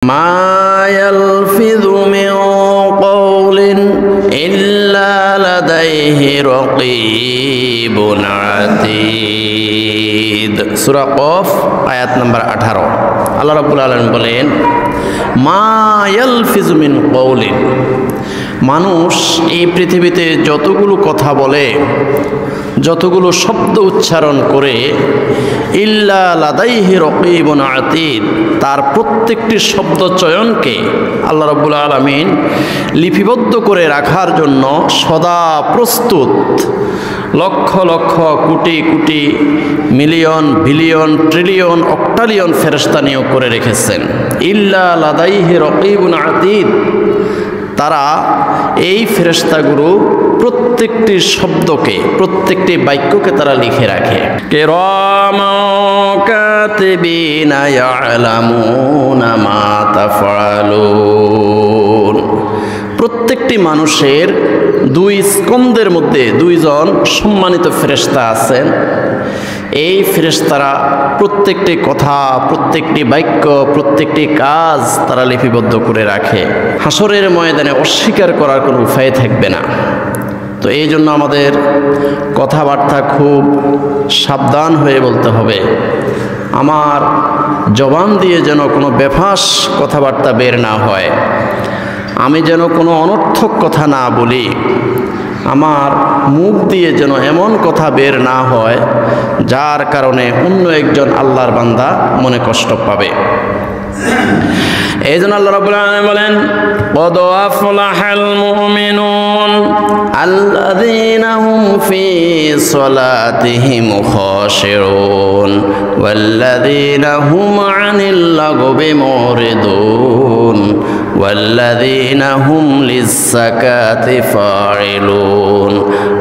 ما يلفظ من قول إلا لديه رقيب عتيد সূরা কফ আয়াত নাম্বার 18 আল্লাহ রাব্বুল আলামিন বলেন মা ইয়ালফিযু মিন কওলিন মানুষ এই পৃথিবীতে যতগুলো কথা বলে যতগুলো শব্দ উচ্চারণ করে ইল্লা লাদাইহি রকিবুন আতীদ তার প্রত্যেকটি শব্দ চয়নকে আল্লাহ রাব্বুল আলামিন লিপিবদ্ধ করে রাখার জন্য সদা প্রস্তুত lakh lakh crore crore million billion trillion অক্টালিয়ন ফেরেশতা নিয়োগ করে রেখেছেন ইল্লা লাদাইহি রকিবুন আতীদ তারা এই ফেরেশতাগুলো প্রত্যেকটি শব্দকে প্রত্যেকটি বাক্যকে তারা লিখে রাখে কিরামান কাতিবিনা ইয়ালামুনা মা তাফআলুন প্রত্যেকটি মানুষের দুই স্কন্ধের মধ্যে দুইজন সম্মানিত ফেরেশতা আছেন এই ফেরেশতারা প্রত্যেকটি কথা প্রত্যেকটি বাক্য প্রত্যেকটি কাজ তারা লিপিবদ্ধ করে রাখে হাসরের ময়দানে অস্বীকার করার কোনো উপায় থাকবে না তো এই জন্য আমাদের কথাবার্তা খুব সাবধান হয়ে বলতে হবে আমার জবান দিয়ে যেন কোনো বেফাস কথাবার্তা বের না হয় আমি যেন কোনো অনর্থক কথা না বলি আমার মুখ দিয়ে যেন এমন কথা বের না হয় যার কারণে অন্য একজন আল্লাহর বান্দা মনে কষ্ট পাবে এই জন্য আল্লাহ রাব্বুল আলামিন বলেন কদ আফলাহাল মুমিনুন আল্লাযীনা হুম ফি সলাতিহিম খাশিউন ওয়াল্লাযীনা হুম আনিল লাগবি মুরিদুন ওয়াল্লাযীনা হুম লিস-সাকাতি ফাইলুন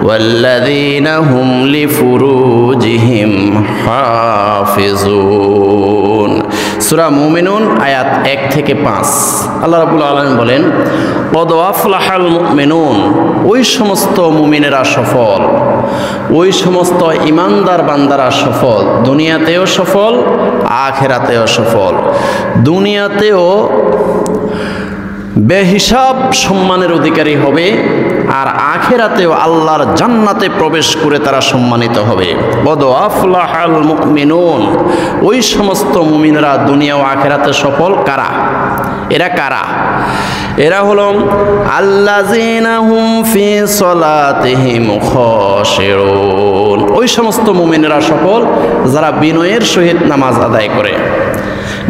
ওয়াল্লাযীনা হুম লিফুরুজিহিম হাফিজুন সূরা মুমিনুন আয়াত 1 থেকে 5 আল্লাহ রাব্বুল আলামিন বলেন কদ আফলাহাল মুমিনুন ওই সমস্ত মুমিনেরা সফল ওই সমস্ত ঈমানদার বান্দারা সফল দুনিয়াতেও সফল আখিরাতেও সফল দুনিয়াতেও বেহিসাব সম্মানের অধিকারী হবে আর আখিরাতেও আল্লাহর জান্নাতে প্রবেশ করে তারা সম্মানিত হবে কদ আফলাহাল মুমিনুন ওই সমস্ত মুমিনরা দুনিয়া ও আখিরাতে সফল কারা এরা কারা এরা হলো আল্লাযীনা হুম ফি সলাতিহিম খাশিউন ওই সমস্ত মুমিনরা সফল যারা বিনয়ের সহিত নামাজ আদায় করে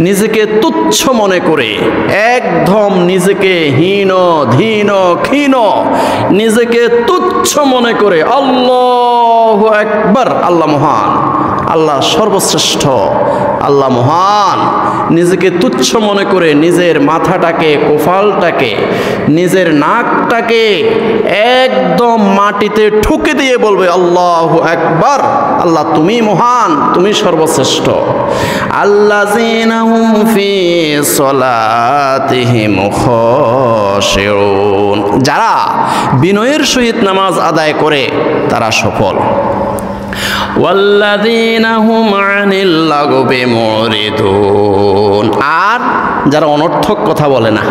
নিজেকে তুচ্ছ মনে করে একদম নিজেকে হীন ধীন ক্ষীণ নিজেকে তুচ্ছ মনে করে আল্লাহু আকবার আল্লাহ মহান আল্লাহ সর্বশ্রেষ্ঠ আল্লাহ মহান নিজেকে তুচ্ছ মনে করে নিজের মাথাটাকে কপালটাকে নিজের নাকটাকে একদম মাটিতে ঠুকে দিয়ে বলবে আল্লাহু আকবার আল্লাহ তুমি মহান তুমি সর্বশ্রেষ্ঠ আল্লাযীনা হুম ফি সলাতিহিম খাশিউন যারা বিনয়ের সহিত নামাজ আদায় করে তারা সফল ওয়াল্লাযীনা হুম আনিল লাগবি মুরিদুন আর যারা অনর্থক কথা বলে না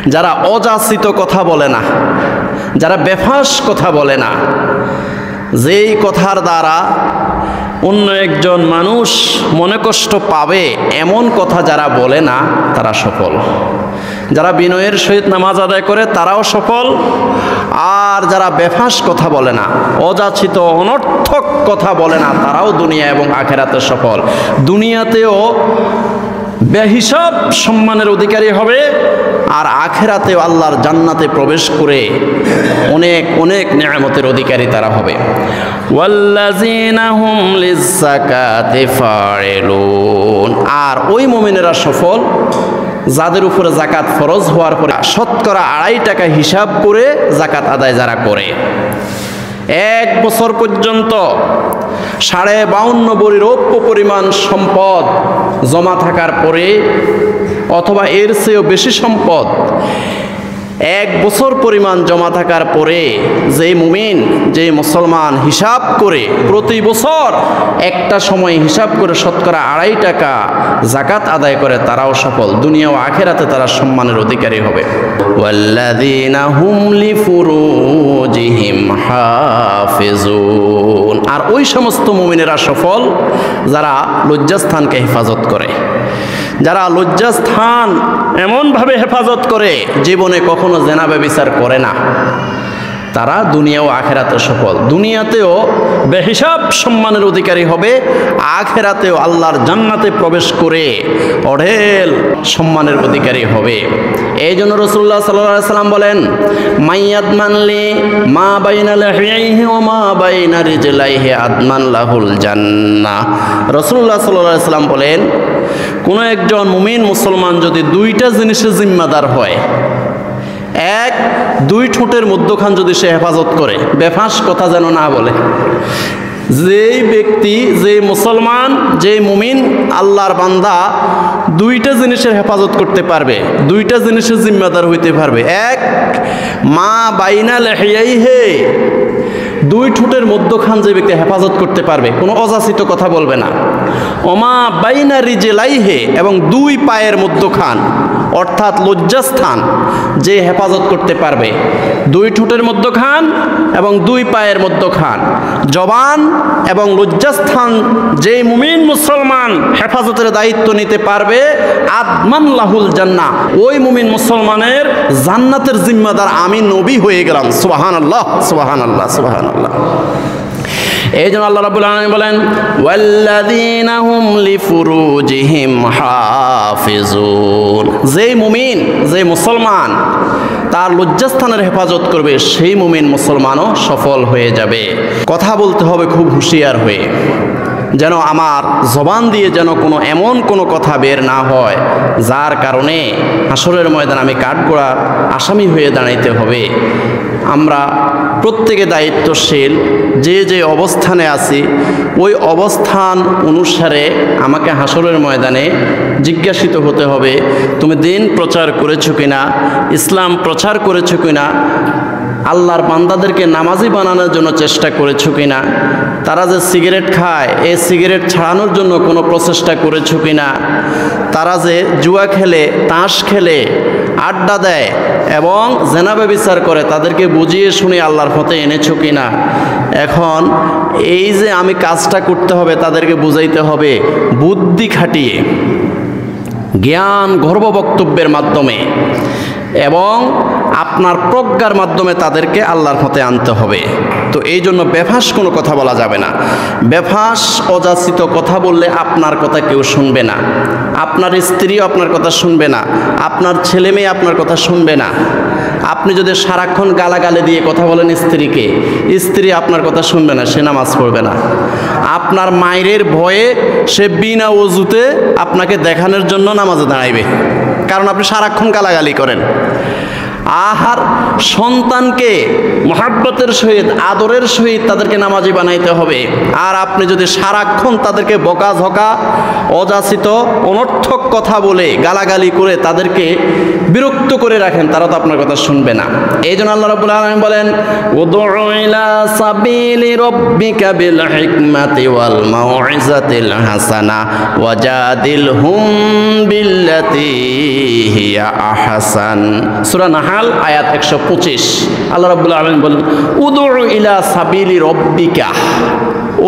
যারা অযাচিত কথা বলে না যারা বেফাস কথা বলে না যেই কথার দ্বারা অন্য একজন মানুষ মনে কষ্ট পাবে এমন কথা যারা বলে না তারা সফল যারা বিনয়ের সহিত নামাজ আদায় করে তারাও সফল আর যারা বেফাস কথা বলে না অযাচিত অনর্থক কথা বলে না তারাও দুনিয়া এবং আখিরাতে সফল দুনিয়াতেও বেহিসাব সম্মানের অধিকারী হবে আর আখিরাতেও আল্লাহর জান্নাতে প্রবেশ করে অনেক অনেক নিয়ামতের অধিকারী তারা হবে ওয়াল্লাযীনা হুম লিস-সাকাতি ফাইলুন আর ওই মুমিনেরা সফল যাদের উপরে যাকাত ফরজ হওয়ার পরে শতকরা 2.5 টাকা হিসাব করে যাকাত আদায় যারা করে 1 বছর পর্যন্ত 52.5 ভরি রৌপ্য পরিমাণ সম্পদ জমা থাকার পরে অথবা এর চেয়েও বেশি সম্পদ 1 বছর পরিমাণ জমা থাকার পরে যে মুমিন, যে মুসলমান হিসাব করে প্রতি বছর একটা সময় হিসাব করে শতকরা 2.5 টাকা যাকাত আদায় করে, তারাও সফল, দুনিয়া ও আখিরাতে তারা সম্মানের অধিকারী হবে। ওয়াল্লাযীনা হুম লিফুরুজিহিম হাফিজুন, আর ওই সমস্ত মুমিনেরা সফল যারা লজ্জাস্থানকে হেফাজত করে, যারা লজ্জাস্থান এমনভাবে হেফাজত করে জীবনে কখনো জেনা ব্যভিচার করে না, তারা দুনিয়া ও আখেরাতে সফল। দুনিয়াতেও বেহিসাব সম্মানের অধিকারী হবে, আখেরাতেও আল্লাহর জান্নাতে প্রবেশ করে অঢেল সম্মানের অধিকারী হবে। এই জন্য রাসূলুল্লাহ সাল্লাল্লাহু আলাইহি সাল্লাম বলেন, মাইয়াদমানলি মা বাইনা লাহিয়াইহি ওয়া মা বাইনা রিজলাইহি আদমান লাহুল জান্নাহ। রাসূলুল্লাহ সাল্লাল্লাহু আলাইহি সাল্লাম বলেন, কোনো একজন মুমিন মুসলমান যদি 2টা জিনিসের জিম্মাদার হয়, 1, 2 ঠোঁটের মধ্যখান যদি সে হেফাজত করে, বেফাঁস কথা যেন না বলে। যেই ব্যক্তি, যে মুসলমান, যে মুমিন আল্লাহর বান্দা 2টা জিনিসের হেফাজত করতে পারবে, 2টা জিনিসের জিম্মাদার হইতে পারবে। 1, মা বাইনা লাহিয়াইহি, 2 ঠোঁটের মধ্যখান যে ব্যক্তি হেফাজত করতে পারবে, কোনো অযাচিত কথা বলবে না। ওমা বাইনা রিজলাইহি, এবং 2 পায়ের মধ্যখান অর্থাৎ লজ্জাস্থান যে হেফাজত করতে পারবে, 2 ঠোঁটের মধ্যখান এবং 2 পায়ের মধ্যখান, জবান এবং লজ্জাস্থান যে মুমিন মুসলমান হেফাজতের দায়িত্ব নিতে পারবে, আদমান লাহুল জান্নাহ, ওই মুমিন মুসলমানের জান্নাতের জিম্মাদার আমি নবী হয়ে গেলাম। সুবহানাল্লাহ, সুবহানাল্লাহ, সুবহানাল্লাহ। এই জন্য আল্লাহ রাব্বুল আলামিন বলেন, ওয়াল্লাযীনা হুম লিফুরুজিহিম হাফিজুন, যেই মুমিন, যে মুসলমান তার লজ্জাস্থানের হেফাজত করবে, সেই মুমিন মুসলমানও সফল হয়ে যাবে। কথা বলতে হবে খুব হুঁশিয়ার হয়ে, যেন আমার জবান দিয়ে যেন এমন কোনো কথা বের না হয় যার কারণে হাসরের ময়দানে আমি কাঠগড়ার আসামি হয়ে দাঁড়াইতে হবে। আমরা প্রত্যেকে দায়িত্বশীল, যে যে অবস্থানে আছি ওই অবস্থান অনুসারে আমাকে হাসরের ময়দানে জিজ্ঞাসিত হতে হবে, তুমি দিন প্রচার করেছো কিনা, ইসলাম প্রচার করেছো কিনা, আল্লাহর বান্দাদেরকে নামাজি বানানোর জন্য চেষ্টা করেছো কিনা, তারা যে সিগারেট খায় এই সিগারেট ছাড়ানোর জন্য কোনো প্রচেষ্টা করেছো কিনা, তারা যে জুয়া খেলে, তাস খেলে, আড্ডা দেয় এবং জেনা ব্যভিচার করে তাদেরকে বুঝিয়ে শুনে আল্লাহর পথে এনেছো কিনা। এখন এই যে আমি কাজটা করতে হবে, তাদেরকে বুঝাইতে হবে বুদ্ধি খাটিয়ে, জ্ঞান গর্ব বক্তব্যের মাধ্যমে এবং আপনার প্রজ্ঞার মাধ্যমে তাদেরকে আল্লাহর পথে আনতে হবে। তো এই জন্য বেফাঁস কোনো কথা বলা যাবে না। বেফাঁস অযাচিত কথা বললে আপনার কথা কেউ শুনবে না, আপনার স্ত্রীও আপনার কথা শুনবে না, আপনার ছেলে মেয়ে আপনার কথা শুনবে না। আপনি যদি সারাক্ষণ গালাগালি দিয়ে কথা বলেন স্ত্রীকে, স্ত্রী আপনার কথা শুনবে না, সে নামাজ পড়বে না। আপনার মায়ের ভয়ে সে বিনা ওযুতে আপনাকে দেখানোর জন্য নামাজে দাঁড়াইবে, কারণ আপনি সারাক্ষণ গালাগালি করেন। আর সন্তানকে মহব্বতের সহিত, আদরের সহিত তাদেরকে নামাজি বানাইতে হবে। আর আপনি যদি সারাক্ষণ তাদেরকে বকাঝকা, অযাচিত অনর্থক কথা বলে গালাগালি করে তাদেরকে বিরক্ত করে রাখেন, তারা তো আপনার কথা শুনবে না। এই জন্য আল্লাহ রাব্বুল আলামিন বলেন, উদউ ইলা সাবিলি রাব্বিকা বিল হিকমাতি ওয়াল মাউইজাতিল হাসানা ওয়াজাদিলহুম বিল্লাতী হিয়া আহসান। সূরা নাহাল আয়াত 125। আল্লাহ রাব্বুল আলামিন বলেন, উদউ ইলা সাবিলি রাব্বিকা,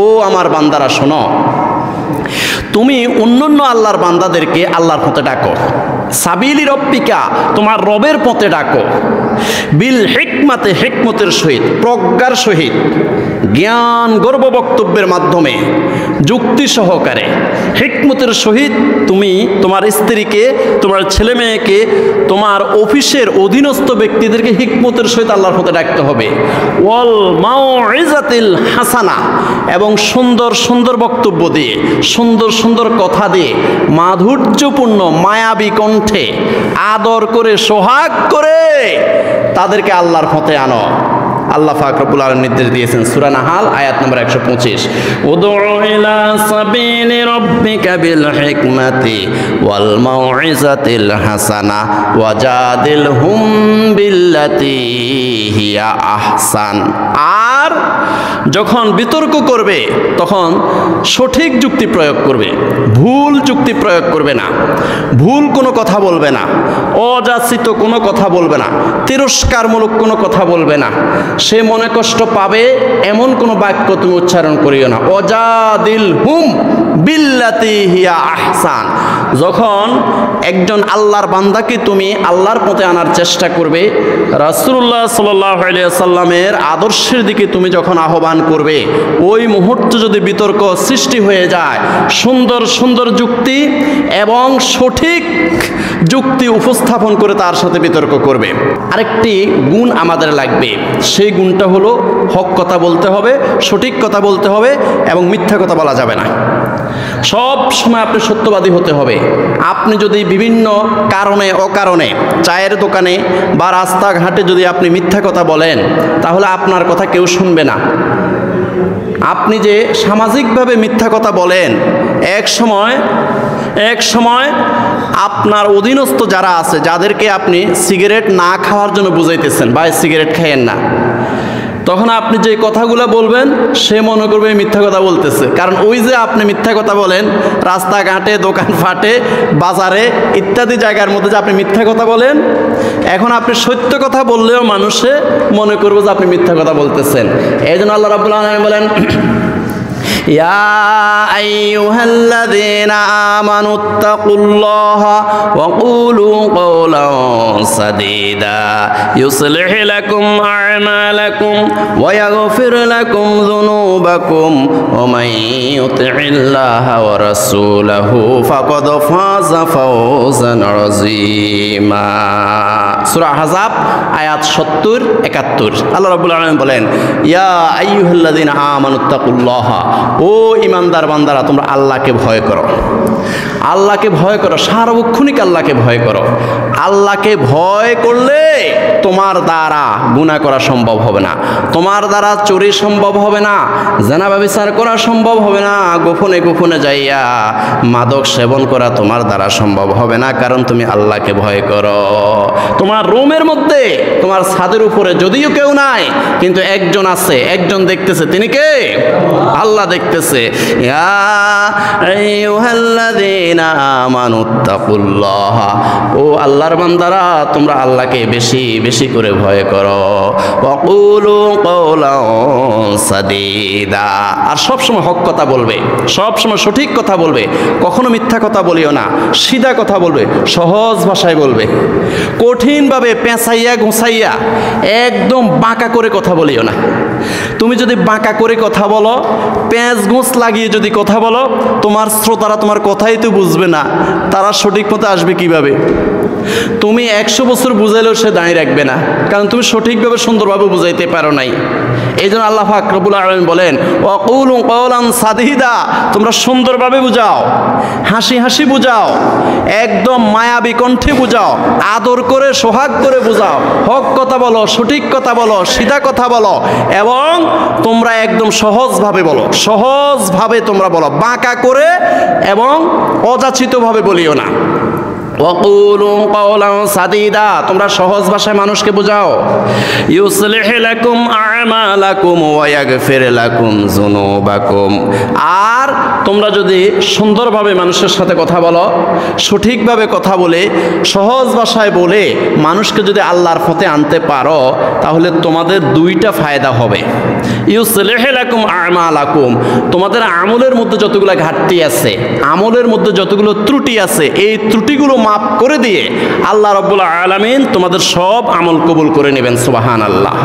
ও আমার বান্দারা শোনো, তুমি অন্যান্য আল্লাহর বান্দাদেরকে আল্লাহর পথে ডাকো, সাবিলি রব্বিকা, তোমার রবের পথে ডাকো, বিল হিকমাতে, হিকমতের সহিত, প্রজ্ঞার সহিত, জ্ঞান গর্ব বক্তব্যের মাধ্যমে, যুক্তি সহকারে, হিকমতের সহিত তুমি তোমার স্ত্রীকে, তোমার ছেলে মেয়েকে, তোমার অফিসের অধীনস্থ ব্যক্তিদেরকে হিকমতের সহিত আল্লাহর পথে ডাকতে হবে। ওয়াল মাউইজাতিল হাসানা, এবং সুন্দর সুন্দর বক্তব্য দিয়ে, সুন্দর সুন্দর কথা দিয়ে, মাধুর্যপূর্ণ মায়াবী কণ্ঠে আদর করে, সোহাগ করে তাদেরকে আল্লাহর পথে আনো। আল্লাহ পাক রব্বুল আলামিন নির্দেশ দিয়েছেন সূরা নাহাল আয়াত নম্বর 125, উদউ ইলা সাবিলি রাব্বিকা বিল হিকমাতি ওয়াল মাউইজাতিল হাসানা ওয়াজাদিলহুম বিল্লাতি হিয়া আহসান। আর যখন বিতর্ক করবে তখন সঠিক যুক্তি প্রয়োগ করবে, ভুল যুক্তি প্রয়োগ করবে না, ভুল কোনো কথা বলবে না, অযাচিত কোনো কথা বলবে না, তিরস্কারমূলক কোনো কথা বলবে না, সে মনে কষ্ট পাবে এমন কোনো বাক্য তুমি উচ্চারণ করিও না। ওয়াজাদিল হুম বিল্লাতি হিয়া আহসান। যখন একজন আল্লাহর বান্দাকে তুমি আল্লাহর পথে আনার চেষ্টা করবে, রাসূলুল্লাহ সাল্লাল্লাহু আলাইহি ওয়াসাল্লামের আদর্শের দিকে তুমি যখন আহ্বান করবে, ওই মুহূর্তে যদি বিতর্ক সৃষ্টি হয়ে যায়, সুন্দর সুন্দর যুক্তি এবং সঠিক যুক্তি উপস্থাপন করে তার সাথে বিতর্ক করবে। আরেকটি গুণ আমাদের লাগবে, সেই গুণটা হলো হক কথা বলতে হবে, সঠিক কথা বলতে হবে এবং মিথ্যা কথা বলা যাবে না। সব সময় আপনি সত্যবাদী হতে হবে। আপনি যদি বিভিন্ন কারণে অকারণে চায়ের দোকানে বা রাস্তাঘাটে যদি আপনি মিথ্যা কথা বলেন, তাহলে আপনার কথা কেউ শুনবে না। আপনি যে সামাজিকভাবে মিথ্যা কথা বলেন, এক সময় আপনার অধীনস্থ যারা আছে, যাদেরকে আপনি সিগারেট না খাওয়ার জন্য বুঝাইতেছেন, ভাই সিগারেট খাইয়েন না, তখন আপনি যে কথাগুলো বলবেন সে মনে করবে মিথ্যা কথা বলতেছে। কারণ ওই যে আপনি মিথ্যা কথা বলেন, রাস্তাঘাটে, দোকানপাটে, বাজারে ইত্যাদি জায়গার মধ্যে যে আপনি মিথ্যা কথা বলেন, এখন আপনি সত্য কথা বললেও মানুষে মনে করবে যে আপনি মিথ্যা কথা বলতেছেন। এই জন্য আল্লাহ রাব্বুল আলামিন বলেন, ইয়া আইয়ুহাল্লাযীনা আমানুত্তাকুল্লাহা ওয়া কুলু কওলান সাদীদা ইউসলিহ লাকুম আ'মালাকুম ওয়া ইয়াগফির লাকুম যুনুবাকুম ওয়া মান ইউতি'ইল্লাহা ওয়া রাসূলাহু ফাকাদ ফাযা ফাওজান আযীমা। সূরা আহজাব আয়াত 70-71 আল্লাহ রাব্বুল আলামিন বলেন, ইয়া আইয়ুহাল্লাযীনা আমানুত্তাকুল্লাহা, ও ইমানদার বান্দারা তোমরা আল্লাহকে ভয় করো, আল্লাহকে ভয় করো, সার্বক্ষণিক আল্লাহকে ভয় করো। আল্লাহকে ভয় করলে তোমার দ্বারা গুনাহ করা সম্ভব হবে না, তোমার দ্বারা চুরি সম্ভব হবে না, জেনা ব্যভিচার করা সম্ভব হবে না, গোপনে গোপনে যাইয়া মাদক সেবন করা তোমার দ্বারা সম্ভব হবে না, কারণ তুমি আল্লাহকে ভয় করো। তোমার রুমের মধ্যে, তোমার ছাদের উপরে যদিও কেউ নাই, কিন্তু একজন আছে, একজন দেখতেছে, তিনি কে? আল্লাহ দেখতেছে। ইয়া আইয়ুহাল্লাযীনা আমানুত্তাকুল্লাহা, ও আল্লাহর বান্দারা তোমরা আল্লাহকে বেশি বেশি করে ভয় করো। ওয়া কুলু কওলান সাদীদা, আর সবসময় হক কথা বলবে, সবসময় সঠিক কথা বলবে, কখনো মিথ্যা কথা বলিও না, সিধা কথা বলবে, সহজ ভাষায় বলবে, কঠিনভাবে পেঁচাইয়া ঘুষাইয়া একদম বাঁকা করে কথা বলিও না। তুমি যদি বাঁকা করে কথা বলো, পেঁচ ঘুষ লাগিয়ে যদি কথা বলো, তোমার শ্রোতারা তোমার কথাই তো বুঝবে না, তারা সঠিক মতো আসবে কিভাবে? তুমি 100 বছর বুঝাইলেও সে দাঁড়িয়ে রাখবে না, কারণ তুমি সঠিকভাবে সুন্দরভাবে বুঝাইতে পারো নাই। এই জন্য আল্লাহ পাক রব্বুল আলামিন বলেন, ওয়া কুলু কওলান সাদীদা, তোমরা সুন্দরভাবে বুঝাও, হাসি হাসি বুঝাও, একদম মায়াবী কণ্ঠে বুঝাও, আদর করে সোহাগ করে বুঝাও, হক কথা বলো, সঠিক কথা বলো, সিধা কথা বলো, এবং তোমরা একদম সহজভাবে বলো, সহজভাবে তোমরা বলো, বাঁকা করে এবং অযাচিতভাবে বলিও না। ওয়াকুলু কওলান সাদীদা, তোমরা সহজ ভাষায় মানুষকে বোঝাও। ইউসলিহ লাকুম আ'মালাকুম ওয়া ইয়াগফির লাকুম যুনুবাকুম, আর তোমরা যদি সুন্দরভাবে মানুষের সাথে কথা বলো, সঠিকভাবে কথা বলে, সহজ ভাষায় বলে মানুষকে যদি আল্লাহর পথে আনতে পারো, তাহলে তোমাদের দুইটা ফায়দা হবে। ইউসলিহ লাকুম আ'মালাকুম, তোমাদের আমলের মধ্যে যতগুলো ঘাটতি আছে, আমলের মধ্যে যতগুলো ত্রুটি আছে, এই ত্রুটিগুলো মাফ করে দিয়ে আল্লাহ রাব্বুল আলামিন তোমাদের সব আমল কবুল করে নেবেন। সুবহানাল্লাহ।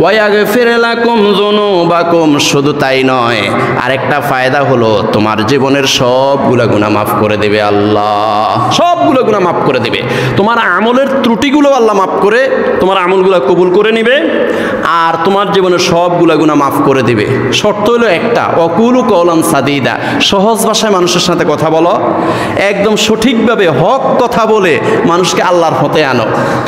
ওয়া ইয়াগফির লাকুম যুনুবাকুম, শুধু তাই নয়, আরেকটা ফায়দা হলো তোমার জীবনের সবগুলো গুনাহ মাফ করে দেবে আল্লাহ, সবগুলো গুনাহ মাফ করে দেবে। তোমার আমলের ত্রুটিগুলো আল্লাহ মাফ করে তোমার আমলগুলো কবুল করে নেবে, আর তোমার জীবনের সবগুলো গুনাহ মাফ করে দেবে। শর্ত হলো একটা, ওয়াকুলু কওলান সাদীদা, সহজ ভাষায় মানুষের সাথে কথা বলো, একদম সঠিকভাবে হক কথা বলে মানুষকে আল্লাহর পথে আনো।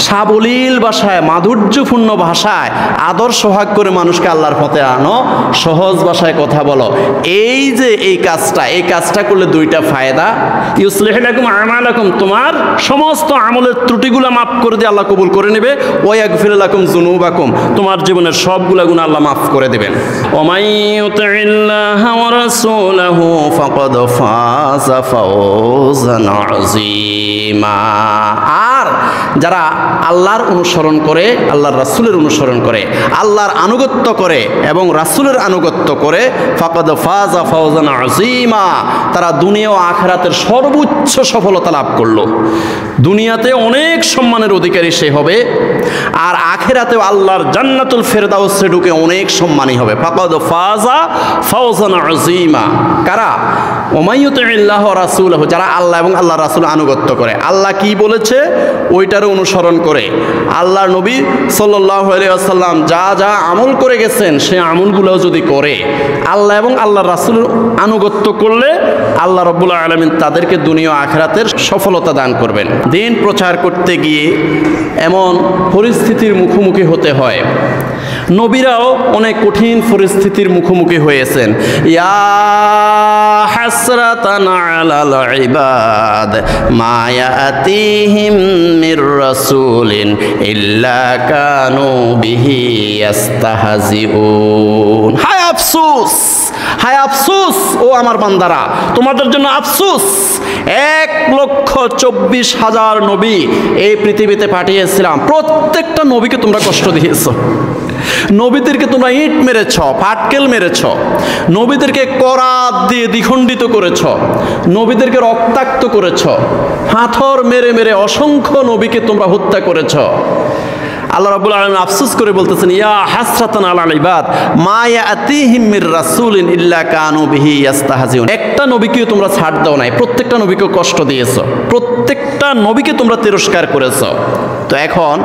সাবলীল ভাষায়, মাধুর্যপূর্ণ ভাষায় আদর সোহাগ করে মানুষকে আল্লাহর পথে আনো, সহজ ভাষায় কথা বলো। এই যে এই কাজটা করলে দুইটা ফায়দা, ইউসলিহ লাকুম আমালাকুম, তোমার সমস্ত আমলের ত্রুটিগুলো মাফ করে দিয়ে আল্লাহ কবুল করে নেবে। ওয়া ইয়াগফির লাকুম যুনুবাকুম, তোমার জীবনের সবগুলা গুনাহ আল্লাহ মাফ করে দেবেন। ওমাই ইউতিল্লাহা ওয়া রাসূলাহু ফাকাদ ফাযা ফাওজান আযীমা। আর যারা আল্লাহর অনুসরণ করে, আল্লাহর রাসূলের অনুসরণ করে, আল্লাহর আনুগত্য করে এবং রাসূলের আনুগত্য করে, ফাকাদ ফাযা ফাওজান আযীমা, তারা দুনিয়া ও আখিরাতের সর্বোচ্চ সফলতা লাভ করলো। দুনিয়াতে অনেক সম্মানের অধিকারী সে হবে, আর আখিরাতেও আল্লাহর জান্নাতুল ফেরদাউসে ঢুকে অনেক সম্মানী হবে। ফাকাদ ফাযা ফাওজান আযীমা। কারা? ওমাইয়ুতিল্লাহ ওয়া রাসূলহু, যারা আল্লাহ এবং আল্লাহর রাসূলের আনুগত্য করে, আল্লাহ কি বলেছে ওইটারও অনুসরণ করে, আল্লাহর নবী সাল্লাল্লাহু আলাইহি ওয়াসাল্লাম যা যা আমল করে গেছেন সেই আমলগুলোও যদি করে, আল্লাহ এবং আল্লাহর রাসূলের আনুগত্য করলে আল্লাহ রাব্বুল আলামিন তাদেরকে দুনিয়া ও আখিরাতের সফলতা দান করবেন। দিন প্রচার করতে গিয়ে এমন পরিস্থিতির মুখোমুখি হতে হয়, নবীরাও অনেক কঠিন পরিস্থিতির মুখোমুখি হয়েছেন। ইয়া হাসরাতান আলাল ইবাদ মা ইয়াতিহিম মির রাসূলিন ইল্লা কানু বিহি ইস্তাহজিউন। হায় আফসোস, হায় আফসোস ও আমার বান্দারা, তোমাদের জন্য আফসোস। 1,24,000 নবী এই পৃথিবীতে পাঠিয়েছিলাম, প্রত্যেকটা নবীকে তোমরা কষ্ট দিয়েছো। নবীদেরকে তোমরা ইট মেরেছ, পাটকেল মেরেছ, নবীদেরকে করাত দিয়ে দ্বিখণ্ডিত করেছ, নবীদেরকে রক্তাক্ত করেছ, পাথর মেরে মেরে অসংখ্য নবীকে তোমরা হত্যা করেছ। আল্লাহ রাব্বুল আলামিন আফসোস করে বলতেছেন, ইয়া হাসরাতান আলাল ইবাদ মা ইয়াতিহিম মির রাসূলিন ইল্লা কানু বিহি ইস্তাহজিউন। একটা নবীকেও তোমরা ছাড় দাও নাই, প্রত্যেকটা নবীকে কষ্ট দিয়েছো, প্রত্যেকটা নবীকে তোমরা তিরস্কার করেছো। তো এখন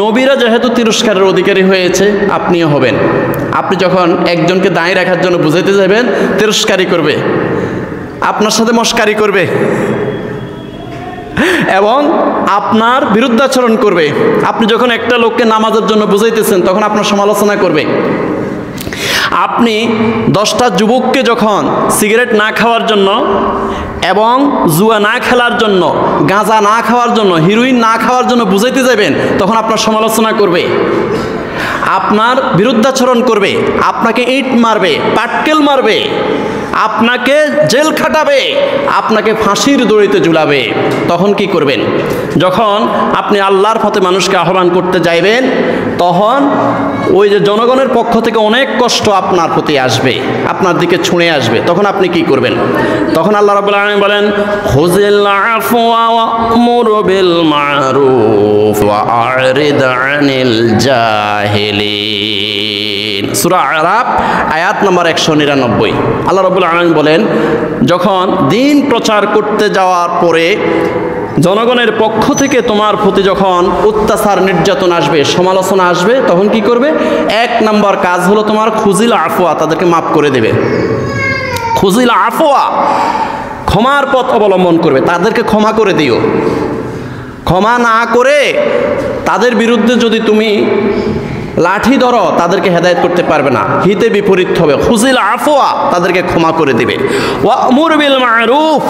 নবীরা যেহেতু তিরস্কারের অধিকারী হয়েছে, আপনিও হবেন। আপনি যখন একজনকে দাঁড়িয়ে রাখার জন্য বুঝাইতে যাবেন, তিরস্কারই করবে, আপনার সাথে মস্কারি করবে এবং আপনার বিরুদ্ধাচরণ করবে। আপনি যখন একটা লোককে নামাজের জন্য বুঝাইতেছেন, তখন আপনার সমালোচনা করবে। আপনি 10টা যুবককে যখন সিগারেট না খাওয়ার জন্য এবং জুয়া না খেলার জন্য, গাঁজা না খাওয়ার জন্য, হিরোইন না খাওয়ার জন্য বুঝাইতে যাবেন, তখন আপনার সমালোচনা করবে, আপনার বিরুদ্ধাচরণ করবে, আপনাকে ইট মারবে, পাটকেল মারবে, আপনাকে জেল খাটাবে, আপনাকে ফাঁসির দড়িতে ঝুলাবে। তখন কি করবেন? যখন আপনি আল্লাহর পথে মানুষকে আহ্বান করতে যাইবেন, তখন ওই যে জনগণের পক্ষ থেকে অনেক কষ্ট আপনার প্রতি আসবে, আপনার দিকে ছুঁড়ে আসবে। তখন আপনি কি করবেন? তখন আল্লাহ রাব্বুল আলামিন বলেন, খুযিল আফওয়া ওয়া'মুর বিল মা'রুফ ওয়া আ'রিদ আনিল জাহিলিন। সূরা আরাফ আয়াত নম্বর 199। আল্লাহ রাব্বুল আলামিন বলেন, যখন দিন প্রচার করতে যাওয়ার পরে জনগণের পক্ষ থেকে তোমার প্রতি যখন অত্যাচার নির্যাতন আসবে, সমালোচনা আসবে, তখন কি করবে? 1 নম্বর কাজ হলো তোমার খুযিল আফওয়া, তাদেরকে মাফ করে দেবে। খুযিল আফওয়া, ক্ষমার পথ অবলম্বন করবে, তাদেরকে ক্ষমা করে দিও। ক্ষমা না করে তাদের বিরুদ্ধে যদি তুমি লাঠি ধরো, তাদেরকে হেদায়েত করতে পারবে না, হিতে বিপরীত হবে। খুযিল আফওয়া, তাদেরকে ক্ষমা করে দিবে। ওয়া'মুর বিল মা'রুফ,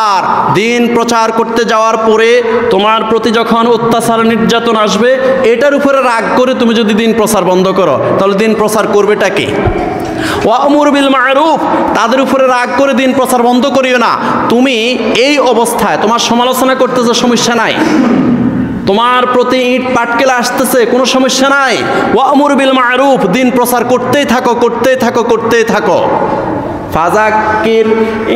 আর দিন প্রচার করতে যাওয়ার পরে তোমার প্রতি যখন অত্যাচার নির্যাতন আসবে, এটার উপরে রাগ করে তুমি যদি দিন প্রচার বন্ধ করো, তাহলে দিন প্রচার করবেটা কে? ওয়া'মুর বিল মা'রুফ, তাদের উপরে রাগ করে দিন প্রচার বন্ধ করিও না। তুমি এই অবস্থায় তোমার সমালোচনা করতেছো, সমস্যা নাই, তোমার প্রতি ইট পাটকেল আসতেছে, কোনো সমস্যা নাই। ওয়া'মুর বিল মা'রুফ, দিন প্রচার করতেই থাকো, করতেই থাকো, করতেই থাকো। ফাযাক্কির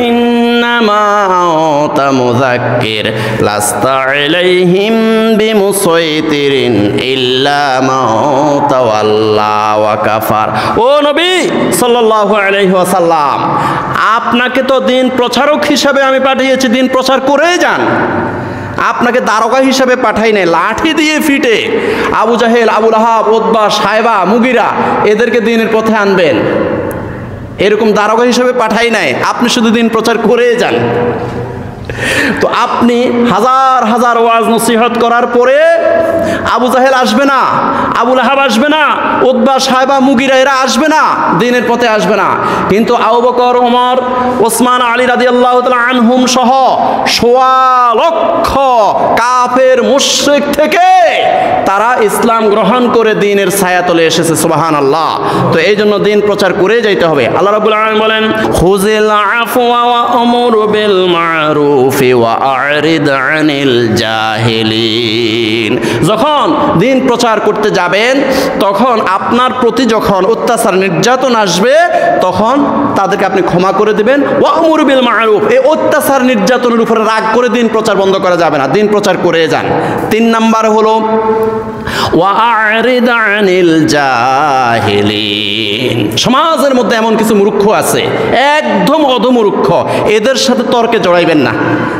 ইন্নামা আনতা মুযাক্কির লাস্তা আলাইহিম বিমুসাইতিরিন ইল্লা মান তাওয়াল্লা ওয়া কাফার। ও নবী সাল্লাল্লাহু আলাইহি ওয়াসাল্লাম, আপনাকে তো দিন প্রচারক হিসাবে আমি পাঠিয়েছি, দিন প্রচার করেই যান। আপনাকে দারোগা হিসাবে পাঠাই নাই, লাঠি দিয়ে ফিটে আবু জাহেল, আবু লাহাব, উতবা, সায়বা, মুগিরা, এদেরকে দিনের পথে আনবেন, এরকম দারোগা হিসাবে পাঠাই নাই। আপনি শুধু দিন প্রচার করে যান। তো আপনি হাজার হাজার ওয়াজ নসিহত করার পরে আবু জাহেল আসবে না, আবু লাহাব আসবে না, উতবা সায়বা মুগিরা এরা আসবে না, দ্বীনের পথে আসবে না। কিন্তু আবু বকর, ওমর, ওসমান, আলী রাদিয়াল্লাহু তাআলা আনহুম সহ সোয়া লক্ষ কাফের মুশরিক থেকে তারা ইসলাম গ্রহণ করে দ্বীনের ছায়াতলে এসেছে। সুবহানাল্লাহ। তো এই জন্য দ্বীন প্রচার করে যাইতে হবে। আল্লাহ রাব্বুল আলামিন বলেন, খুযিল আফওয়া ওয়া আমুর বিল মারুফ ওয়া আ'রিদ আনিল জাহিলিন। যখন দ্বীন প্রচার করতে যাবেন তখন আপনার প্রতি যখন অত্যাচার নির্যাতন আসবে তখন তাদেরকে আপনি ক্ষমা করে দিবেন। ওয়া আমুর বিল মারুফ, এই অত্যাচার নির্যাতনের উপরে রাগ করে দ্বীন প্রচার বন্ধ করা যাবে না, দ্বীন প্রচার করে যান। 3 নাম্বার হলো ওয়া আ'রিদ আনিল জাহিলিন। সমাজের মধ্যে এমন কিছু মূর্খ আছে, একদম অধমূর্খ, এদের সাথে তর্কে জড়াইবেন না,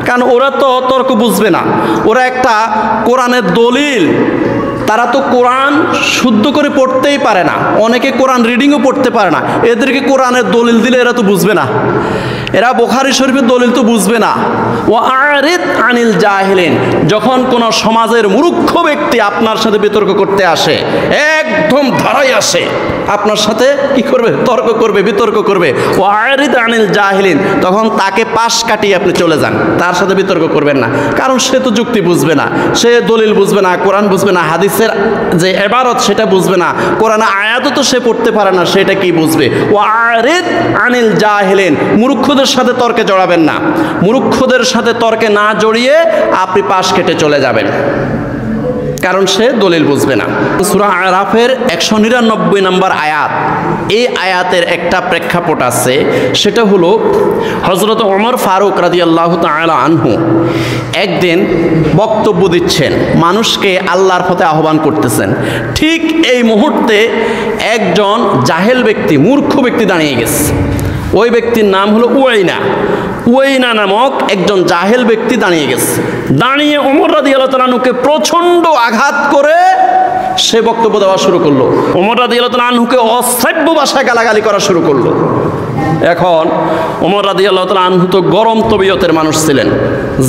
কারণ ওরা তো তর্ক বুঝবে না। ওরা একটা কোরআনের দলিল, তারা তো কোরআন শুদ্ধ করে পড়তেই পারে না, অনেকে কোরআন রিডিংও পড়তে পারে না। এদেরকে কোরআনের দলিল দিলে এরা তো বুঝবে না, এরা বুখারী শরীফের দলিল তো বুঝবে না। ওয়া আ'রিদ আনিল জাহিলিন। যখন কোন সমাজের মূর্খ ব্যক্তি আপনার সাথে বিতর্ক করতে আসে, একদম ধারায় আসে, আপনার সাথে কি করবে? তর্ক করবে, বিতর্ক করবে। ওয়া আ'রিদ আনিল জাহিলিন, তখন তাকে পাশ কাটিয়ে আপনি চলে যান, তার সাথে বিতর্ক করবেন না, কারণ সে তো যুক্তি বুঝবে না, সে দলিল বুঝবে না, কোরআন বুঝবে না, হাদিসের যে ইবারত সেটা বুঝবে না, কোরআনে আয়াতও তো সে পড়তে পারে না, সেটা কি বুঝবে? ওয়া আ'রিদ আনিল জাহিলিন। মূর্খদের সাথে তর্কে জড়াবেন না, মূর্খদের সাথে তর্কে না জড়িয়ে আপনি পাশ কেটে চলে যাবেন, কারণ সে দলিল বুঝবে না। সূরা আরাফের 199 নম্বর আয়াত, এই আয়াতের একটা প্রেক্ষাপট আছে, সেটা হলো হযরত ওমর ফারুক রাদিয়াল্লাহু তাআলা আনহু একদিন বক্তব্য দিচ্ছেন, মানুষকে আল্লাহর পথে আহ্বান করতেছেন। ঠিক এই মুহূর্তে একজন জাহেল ব্যক্তি, মূর্খ ব্যক্তি দাঁড়িয়ে গেছে। ওই ব্যক্তির নাম হলো উয়াইনা নামক একজন জাহেল ব্যক্তি দাঁড়িয়ে গেছে। দাঁড়িয়ে ওমর রাদিয়াল্লাহু তাআলা আনহুকে প্রচণ্ড আঘাত করে সে বক্তব্য দেওয়া শুরু করলো। ওমর রাদিয়াল্লাহু তাআলা আনহুকে অশ্রাব্য ভাষায় গালাগালি করা শুরু করলো। এখন ওমর রাদিয়াল্লাহু তাআলা আনহু তো গরম তবিয়তের মানুষ ছিলেন,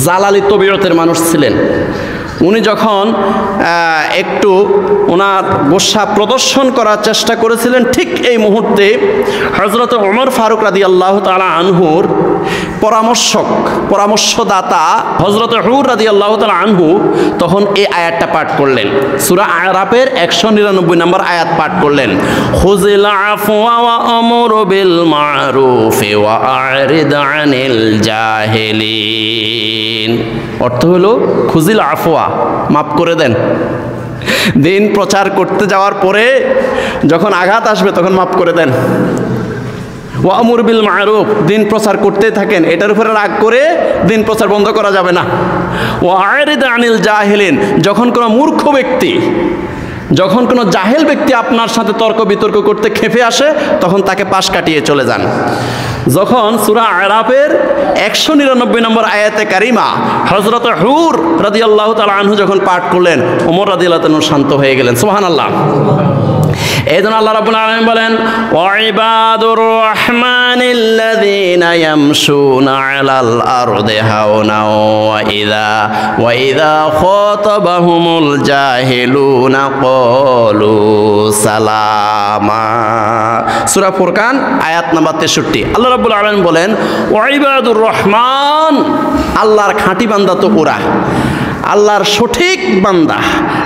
জালালি তবিয়তের মানুষ ছিলেন। উনি যখন একটু ওনার গোসা প্রদর্শন করার চেষ্টা করেছিলেন, ঠিক এই মুহূর্তে হযরত ওমর ফারুক রাদিয়াল্লাহু তাআলা আনহুর পরামর্শদাতা হযরত হুর রাদিয়াল্লাহু তাআলা আনহু তখন এই আয়াতটা পাঠ করলেন, সূরা আরাফের 199 নম্বর আয়াত পাঠ করলেন, খুযিল আফওয়া ওয়া আমুর বিল মারুফ ওয়া আ'রিদ আনিল জাহিলিন। অর্থ হলো খুযিল আফওয়া, মাফ করে দেন। দ্বীন প্রচার করতে যাওয়ার পরে যখন আঘাত আসবে তখন মাফ করে দেন। ওয়া আমুর বিল মারুফ, দ্বীন প্রচার করতে থাকেন, এটার উপরে রাগ করে দ্বীন প্রচার বন্ধ করা যাবে না। ওয়া আ'রিদ আনিল জাহিলিন, যখন কোনো মূর্খ ব্যক্তি, যখন কোনো জাহেল ব্যক্তি আপনার সাথে তর্ক বিতর্ক করতে খেপে আসে তখন তাকে পাশ কাটিয়ে চলে যান। যখন সূরা আরাফের 199 নম্বর আয়াতে কারিমা হযরত হুর রাদিয়াল্লাহু তাআলা আনহু যখন পাঠ করলেন, ওমর রাদিয়াল্লাহু তাআলা শান্ত হয়ে গেলেন। সুবহানাল্লাহ। এই জন্য আল্লাহ রাব্বুল আলামিন বলেন, ওয়া ইবাদুর রাহমানিল্লাযীনা ইয়ামশুনা আলাল আরদি হাওনা ওয়া ইযা খাতাবাহুমুল জাহিলুনা ক্বালু সালামা। সূরা ফুরকান আয়াত নাম্বার 63। আল্লাহ রাব্বুল আলামিন বলেন, ওয়া ইবাদুর রহমান, আল্লাহর খাঁটি বান্দা তো ওরা, আল্লাহর সঠিক বান্দা,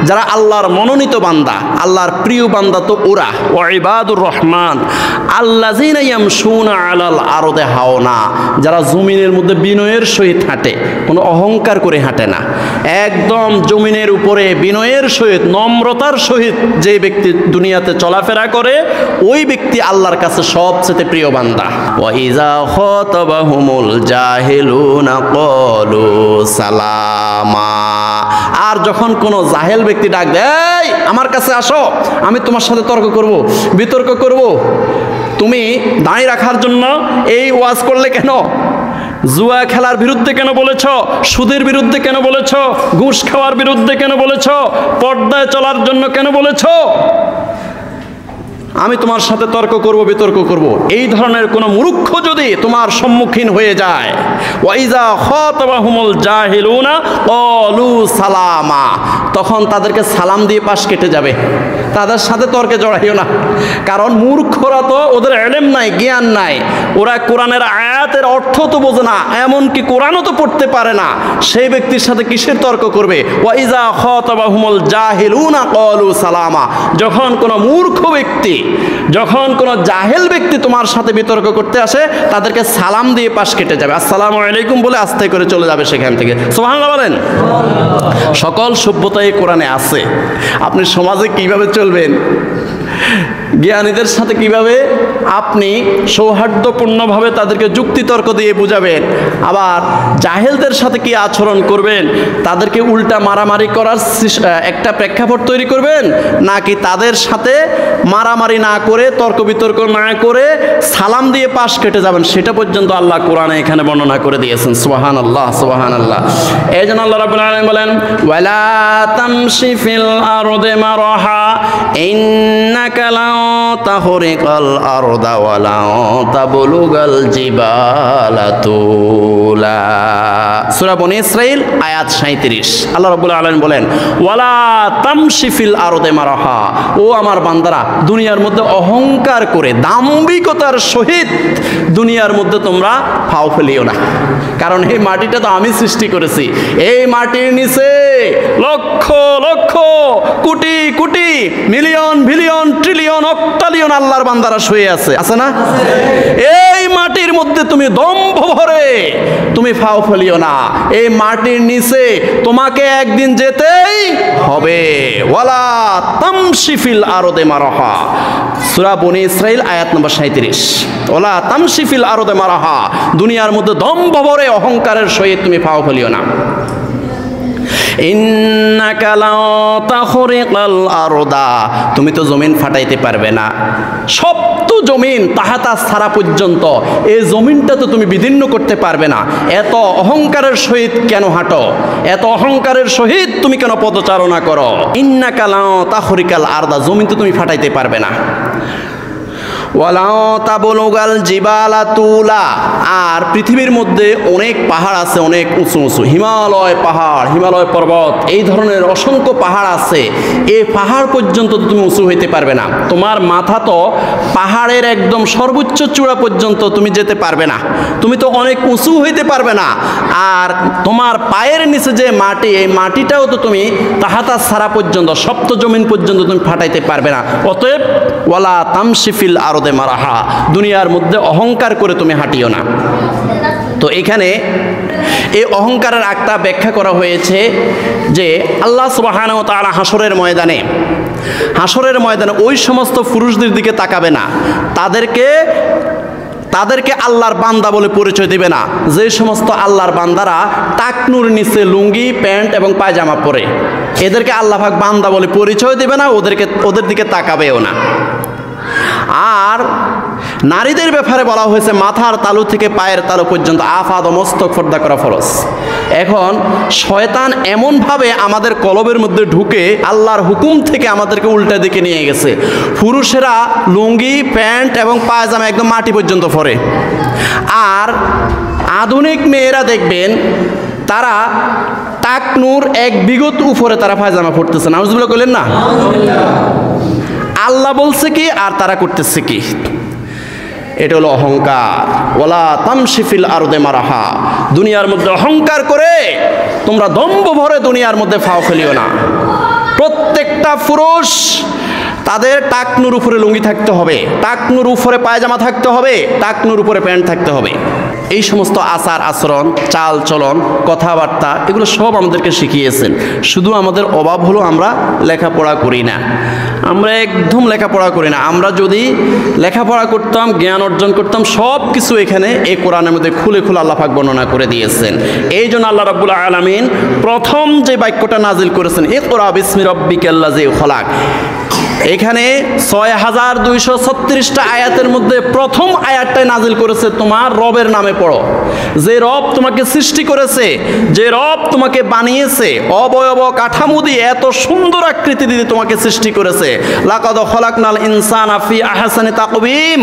যারা আল্লাহর মনোনীত বান্দা, আল্লাহর প্রিয় বান্দা তো ওরা। ওয়া ইবাদুর রহমান আল্লাযীনা ইয়ামশুনা আলাল আরদি হাওনা, যারা জমিনের মধ্যে বিনয়ের সহিত হাঁটে, কোনো অহংকার করে হাঁটে না, একদম জমিনের উপরে বিনয়ের সহিত, নম্রতার সহিত যে ব্যক্তি দুনিয়াতে চলাফেরা করে, ওই ব্যক্তি আল্লাহর কাছে সবচেয়ে প্রিয় বান্দা। ওয়া ইযা খাতাবাহুমুল জাহিলুনা ক্বালু সালামা, আর যখন কোনো জাহেল ব্যক্তি ডাক দেয়, আমার কাছে আসো, আমি তোমার সাথে তর্ক করব, বিতর্ক করব, তুমি দাঁড়িয়ে রাখার জন্য এই ওয়াজ করলে কেন? জুয়া খেলার বিরুদ্ধে কেন বলেছ? সুদের বিরুদ্ধে কেন বলেছ? ঘুষ খাওয়ার বিরুদ্ধে কেন বলেছ? পর্দায় চলার জন্য কেন বলেছ? আমি তোমার সাথে তর্ক করব, বিতর্ক করব, এই ধরনের কোনো মূর্খ যদি তোমার সম্মুখীন হয়ে যায়, ওয়াইজা খাতাবাহুমুল জাহিলুনা ক্বালু সালামা, তখন তাদেরকে সালাম দিয়ে পাশ কেটে যাবে। তাদের সাথে তর্কে জড়াইও না, কারণ মূর্খরা তো ওদের ইলম নাই, জ্ঞান নাই, ওরা কোরআনের আয়াতের অর্থ তো বোঝে না, এমনকি কোরআনও তো পড়তে পারে না। সেই ব্যক্তির সাথে কিসের তর্ক করবে? ওয়াইজা খাতাবাহুমুল জাহিলুনা ক্বালু সালামা, যখন কোনো মূর্খ ব্যক্তি, যখন কোনো জাহেল ব্যক্তি তোমার সাথে বিতর্ক করতে আসে, তাদেরকে সালাম দিয়ে পাশ কেটে যাবে, আসসালামু আলাইকুম বলে আস্তে করে চলে যাবে সেখান থেকে। সুবহানাল্লাহ বলেন। সকল সভ্যতা এই কোরআনে আছে। আপনি সমাজে কিভাবে চলবেন, জ্ঞানীদের সাথে কিভাবে আপনি সৌহার্দ্যপূর্ণভাবে তাদেরকে যুক্তিতর্ক দিয়ে বুঝাবেন, আবার জাহেলদের সাথে কি আচরণ করবেন, তাদেরকে উল্টা মারামারি করার একটা প্রেক্ষাপট তৈরি করবেন, নাকি তাদের সাথে মারামারি না করে তর্ক বিতর্ক না করে সালাম দিয়ে পাশ কেটে যাবেন, সেটা পর্যন্ত আল্লাহ কোরআনে এখানে বর্ণনা করে দিয়েছেন। সুবহানাল্লাহ, সুবহানাল্লাহ। এই জন্য আল্লাহ রাব্বুল আলামিন বলেন, ওয়ালা তামশি ফিল আরদি মারহা ইন্নাকা লান তাহরিকাল আরদা ওয়ালা তাবলুগাল জিবালা তুলা। সূরা বনী ইসরাঈল আয়াত 37। আল্লাহ রাব্বুল আলামিন বলেন, ওয়ালা তামশি ফিল আরদি মারহা, ও আমার বান্দারা, দুনিয়ার মধ্যে অহংকার করে দাম্ভিকতার সহিত দুনিয়ার মধ্যে তোমরা ফাও ফেলিও না, কারণ এই মাটিটা তো আমি সৃষ্টি করেছি। এই মাটির নিচে lakh lakh crore crore million billion trillion অক্টালিয়ন আল্লাহর বান্দারা শুয়ে আছে, আছে না? এই মাটির মধ্যে তুমি দম্ভ ভরে তুমি ফাও ফেলিও না, এই মাটির নিচে তোমাকে একদিন যেতেই হবে। ওয়ালা তামশি ফিল আরদি মারহা, সূরা বনী ইসরাঈল আয়াত নম্বর 37। ওয়ালা তামশি ফিল আরদি মারহা, দুনিয়ার মধ্যে দম্ভ ভরে অহংকারের সহিত তুমি ফাও ফেলিও না। ইন্নাকা লা তাখরিকাল আরদা, তুমি তো জমিন ফাটাইতে পারবে না, সব তো জমিন তাহাতা ছাড়া পর্যন্ত এই জমিনটা তো তুমি বিদীর্ণ করতে পারবে না। এত অহংকারের সহিত কেন হাঁটো, এত অহংকারের সহিত তুমি কেন পদচারণা করো? ইন্নাকা লা তাখরিকাল আরদা, জমিন তো তুমি ফাটাইতে পারবে না। ওয়ালাও তাবলুগাল জিবালা তুলা, আর পৃথিবীর মধ্যে অনেক পাহাড় আছে, অনেক উঁচু উঁচু হিমালয় পাহাড়, হিমালয় পর্বত, এই ধরনের অসংখ্য পাহাড় আছে। এই পাহাড় পর্যন্ত তুমি উঁচু হইতে পারবে না, তোমার মাথা তো পাহাড়ের একদম সর্বোচ্চ চূড়া পর্যন্ত তুমি যেতে পারবে না, তুমি তো অনেক উঁচু হইতে পারবে না। আর তোমার পায়ের নিচে যে মাটি, এই মাটিটাও তো তুমি তাহাতা ছাড়া পর্যন্ত, সপ্ত জমিন পর্যন্ত তুমি ফাটাইতে পারবে না। অতএব ওয়ালা তামশি ফিল আরদি মারহা, দুনিয়ার মধ্যে অহংকার করে তুমি হাঁটিও না। তো এখানে এই অহংকারের একটা ব্যাখ্যা করা হয়েছে যে আল্লাহ সুবহানাহু ওয়া তাআলা হাসরের ময়দানে ওই সমস্ত পুরুষদের দিকে তাকাবে না, তাদেরকে আল্লাহর বান্দা বলে পরিচয় দেবে না, যে সমস্ত আল্লাহর বান্দারা টাকনুর নিচে লুঙ্গি প্যান্ট এবং পায়জামা পরে, এদেরকে আল্লাহ পাক বান্দা বলে পরিচয় দেবে না, ওদের দিকে তাকাবেও না। আর নারীদের ব্যাপারে বলা হয়েছে মাথার তালু থেকে পায়ের তালু পর্যন্ত আফাদ ও মস্তক পর্দা করা ফরজ। এখন শয়তান এমনভাবে আমাদের কলবের মধ্যে ঢুকে আল্লাহর হুকুম থেকে আমাদেরকে উল্টা দিকে নিয়ে গেছে। পুরুষেরা লুঙ্গি প্যান্ট এবং পায়জামা একদম মাটি পর্যন্ত পরে, আর আধুনিক মেয়েরা দেখবেন তারা টাকনুর এক বিগত উপরে তারা পায়জামা পরতেছে। নাউজুবিল্লাহ বললেন না? আল্লাহ বলছে কি আর তারা করতেছে কি? এটা হলো অহংকার। ওয়ালা তামশি ফিল আরদি মারহা, দুনিয়ার মধ্যে অহংকার করে তোমরা দম্ভ ভরে দুনিয়ার মধ্যে ফাও ফেলিও না। প্রত্যেকটা পুরুষ তাদের টাকনুর উপরে লুঙ্গি থাকতে হবে, টাকনুর উপরে পায়জামা থাকতে হবে, টাকনুর উপরে প্যান্ট থাকতে হবে। এই সমস্ত আচার আচরণ, চাল চলন, কথাবার্তা, এগুলো সব আমাদেরকে শিখিয়েছেন। শুধু আমাদের অভাব হলো আমরা লেখাপড়া করি না, আমরা একদম লেখাপড়া করি না। আমরা যদি লেখাপড়া করতাম, জ্ঞান অর্জন করতাম, সব কিছু এখানে এই কোরআনের মধ্যে খুলে খুলে আল্লাহ পাক বর্ণনা করে দিয়েছেন। এই জন্য আল্লাহ রাব্বুল আলামিন প্রথম যে বাক্যটা নাজিল করেছেন, ইকরা বিসমি রাব্বিকাল্লাযী খলাক, এখানে ৬,২৩৬টা আয়াতের মধ্যে প্রথম আয়াতটাই নাজিল করেছে তোমার রবের নামে পড়ো। যে রব তোমাকে সৃষ্টি করেছে, যে রব তোমাকে বানিয়েছে, অবয়ব কাঠামো দিয়ে এত সুন্দর আকৃতি দিয়ে তোমাকে সৃষ্টি করেছে। লাকাদ খলাকনাল ইনসানা ফি আহসানি তাকওয়িম,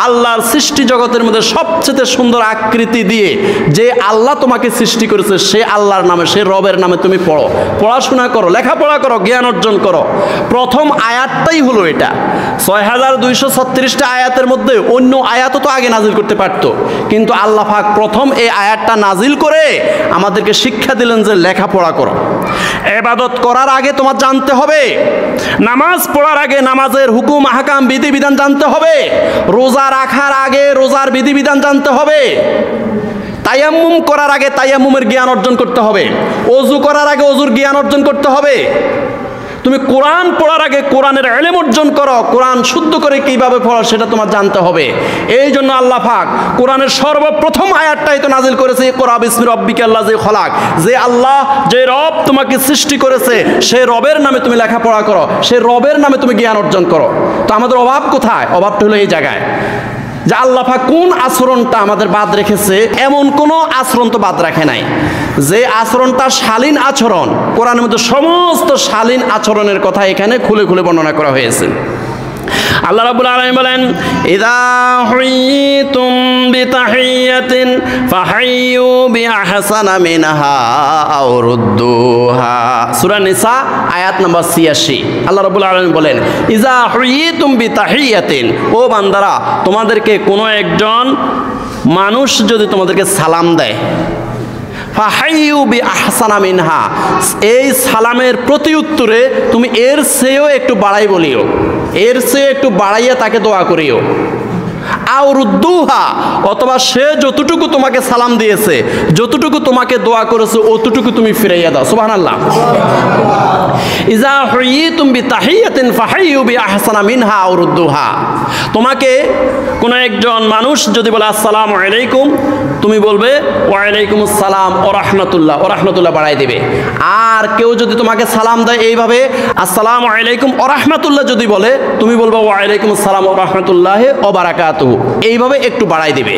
আল্লাহর সৃষ্টি জগতের মধ্যে সবচেয়ে সুন্দর আকৃতি দিয়ে যে আল্লাহ তোমাকে সৃষ্টি করেছে, সে আল্লাহর নামে, সে রবের নামে তুমি পড়ো, পড়াশোনা করো, লেখাপড়া করো, জ্ঞান অর্জন করো। প্রথম আয়াতটাই হলো এটা। ৬,২৩৬টা আয়াতের মধ্যে অন্য আয়াতও তো আগে নাজিল করতে পারতো, কিন্তু আল্লাহ পাক প্রথম এই আয়াতটা নাজিল করে আমাদেরকে শিক্ষা দিলেন যে লেখাপড়া করো। ইবাদত করার আগে তোমার জানতে হবে, নামাজ পড়ার আগে নামাজের হুকুম আহকাম বিধিবিধান জানতে হবে, রোজা রাখার আগে রোজার বিধিবিধান জানতে হবে, তায়াম্মুম করার আগে তায়াম্মুমের জ্ঞান অর্জন করতে হবে, ওযু করার আগে ওযুর জ্ঞান অর্জন করতে হবে। তুমি কোরআন পড়ার আগে কোরআনের ইলম অর্জন করো, কোরআন শুদ্ধ করে কিভাবে পড়ো সেটা তোমার জানতে হবে। এই জন্য আল্লাহ পাক কোরআনের সর্বপ্রথম আয়াতটাই তো নাজিল করেছে, ইকরা বিসমি রাব্বিকাল্লাযী খলাক। যে আল্লাহ, যে রব তোমাকে সৃষ্টি করেছে, সেই রবের নামে তুমি লেখাপড়া করো, সেই রবের নামে তুমি জ্ঞান অর্জন করো। তো আমাদের অভাব কোথায়? অভাবটা হলো এই জায়গায় যে আল্লাহ পাক কোন আচরণটা আমাদের বাদ রেখেছে, এমন কোনো আচরণ তো বাদ রাখে নাই যে আচরণটা শালীন আচরণ। কোরআনের মধ্যে সমস্ত শালীন আচরণের কথা এখানে খুলে খুলে বর্ণনা করা হয়েছে। আল্লাহ রাব্বুল আলামিন বলেন, ইযা হুইতুম বিতাহিয়াতিন ফাহাইয়ু বিআহসানা মিনহা আও রুদ্দুহা। সূরা নিসা আয়াত নাম্বার ৮৬। আল্লাহ রাব্বুল আলামিন বলেন, ইযা হুইতুম বিতাহিয়াতিন, ও বান্দারা, তোমাদেরকে কোনো একজন মানুষ যদি তোমাদেরকে সালাম দেয়, ফাহাইয়ু বিআহসানা মিনহা, এই সালামের প্রতি উত্তরে তুমি এর চেয়েও একটু বাড়াই বলিও, এর চেয়ে একটু বাড়াইয়া তাকে দোয়া করিও। আও রুদ্দুহা, অথবা সে যতটুকু তোমাকে সালাম দিয়েছে, যতটুকু তোমাকে দোয়া করেছে, অতটুকু তুমি ফিরাইয়া দাও। সুবহানাল্লাহ। ইযা হুইতুম বিতাহিয়াতিন ফাহাইয়ু বিআহসানা মিনহা আও রুদ্দুহা, তোমাকে কোনো একজন মানুষ যদি বলে আসসালামু আলাইকুম, তুমি বলবে ওয়ালাইকুম আসসালাম ওয়া রাহমাতুল্লাহ, ওয়া রাহমাতুল্লাহ বাড়াই দিবে। আর কেউ যদি তোমাকে সালাম দেয় এইভাবে আসসালামু আলাইকুম ওয়া রাহমাতুল্লাহ যদি বলে, তুমি বলবে ওয়ালাইকুম আসসালাম ওয়া রাহমাতুল্লাহি ওয়া বারাকাতুহু, এইভাবে একটু বাড়াই দিবে।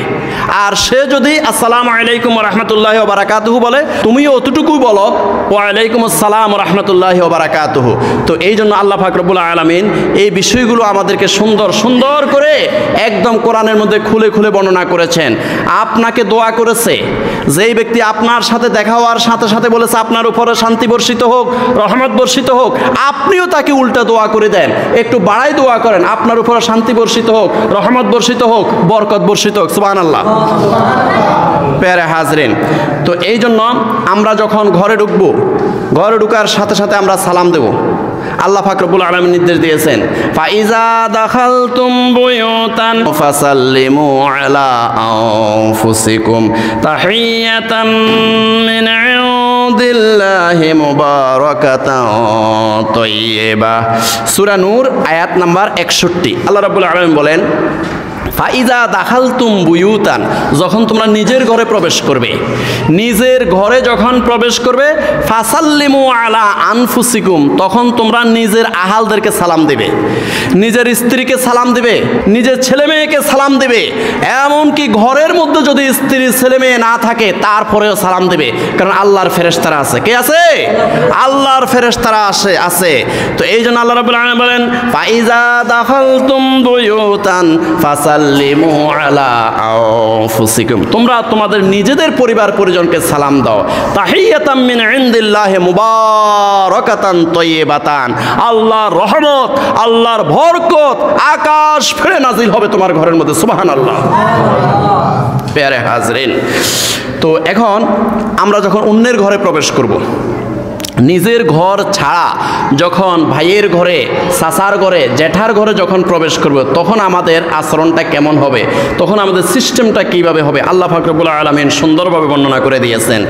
আর সে যদি আসসালামু আলাইকুম ওয়া রাহমাতুল্লাহি ওয়া বারাকাতুহু বলে, তুমিও অতটুকু বলো ওয়ালাইকুম আসসালাম ওয়া রাহমাতুল্লাহি ওয়া বারাকাতুহু। তো এই জন্য আল্লাহ পাক রব্বুল আলামিন এই বিষয়গুলো আমাদেরকে সুন্দর সুন্দর করে একদম কোরআনের মধ্যে খুলে খুলে বর্ণনা করেছেন। আপনাকে দোয়া করেছে, যেই ব্যক্তি আপনার সাথে দেখা হওয়ার সাথে সাথে বলেছে আপনার উপরে শান্তি বর্ষিত হোক, রহমত বর্ষিত হোক, আপনিও তাকে উল্টা দোয়া করে দেন, একটু বাড়াই দোয়া করেন, আপনার উপরে শান্তি বর্ষিত হোক, রহমত বর্ষিত হোক, বরকত বর্ষিত হোক। সুবহানাল্লাহ। প্যারে হাজরিন, তো এই জন্য আমরা যখন ঘরে ঢুকবো, ঘরে ঢুকার সাথে সাথে আমরা সালাম দেব। আল্লাহ পাক রব্বুল আলামিন নির্দেশ দিয়েছেন, ফাইজা দাখালতুম বুয়ুতান ফাসাল্লিমু আলা আনফুসিকুম তাহিয়াতাম মিন ইনদিল্লাহি মুবারাকাতান তাইয়্যিবা। সূরা নূর আয়াত নাম্বার ৬১। আল্লাহ রাব্বুল আলামিন বলেন, ফাইজা দাখালতুম বুয়ুতান, যখন তোমরা নিজের ঘরে প্রবেশ করবে, নিজের ঘরে যখন প্রবেশ করবে, ফাসাল্লিমু আলা আনফুসিকুম, তখন তোমরা নিজের আহালদেরকে সালাম দেবে, নিজের স্ত্রীকে সালাম দেবে, নিজের ছেলে মেয়েকে সালাম দেবে। এমনকি ঘরের মধ্যে যদি স্ত্রী ছেলে মেয়ে না থাকে তারপরেও সালাম দেবে, কারণ আল্লাহর ফেরেশতারা আছে। কে আছে? আল্লাহর ফেরেশতারা আছে। তো এই জন্য আল্লাহ রাব্বুল আলামিন বলেন, ফাইজা দাখালতুম বুয়ুতান ফাসাল্লিমু আলা আনফুসিকুম, তোমরা তোমাদের নিজেদের পরিবার পরিজনকে সালাম দাও। তাহিয়াতাম মিন ইনদিল্লাহি মুবারাকাতান তাইয়্যিবাতান, আল্লাহর রহমত, আল্লাহর বরকত আকাশ ফেলে নাজিল হবে তোমার ঘরের মধ্যে। সুবহানাল্লাহ। প্যারে হাজরিন, তো এখন আমরা যখন অন্যের ঘরে প্রবেশ করব, নিজের ঘর ছাড়া যখন ভাইয়ের ঘরে, চাচার ঘরে, জ্যাঠার ঘরে যখন প্রবেশ করব, তখন আমাদের আচরণটা কেমন হবে, তখন আমাদের সিস্টেমটা কিভাবে হবে, আল্লাহ পাক রব্বুল আলামিন সুন্দরভাবে বর্ণনা করে দিয়েছেন।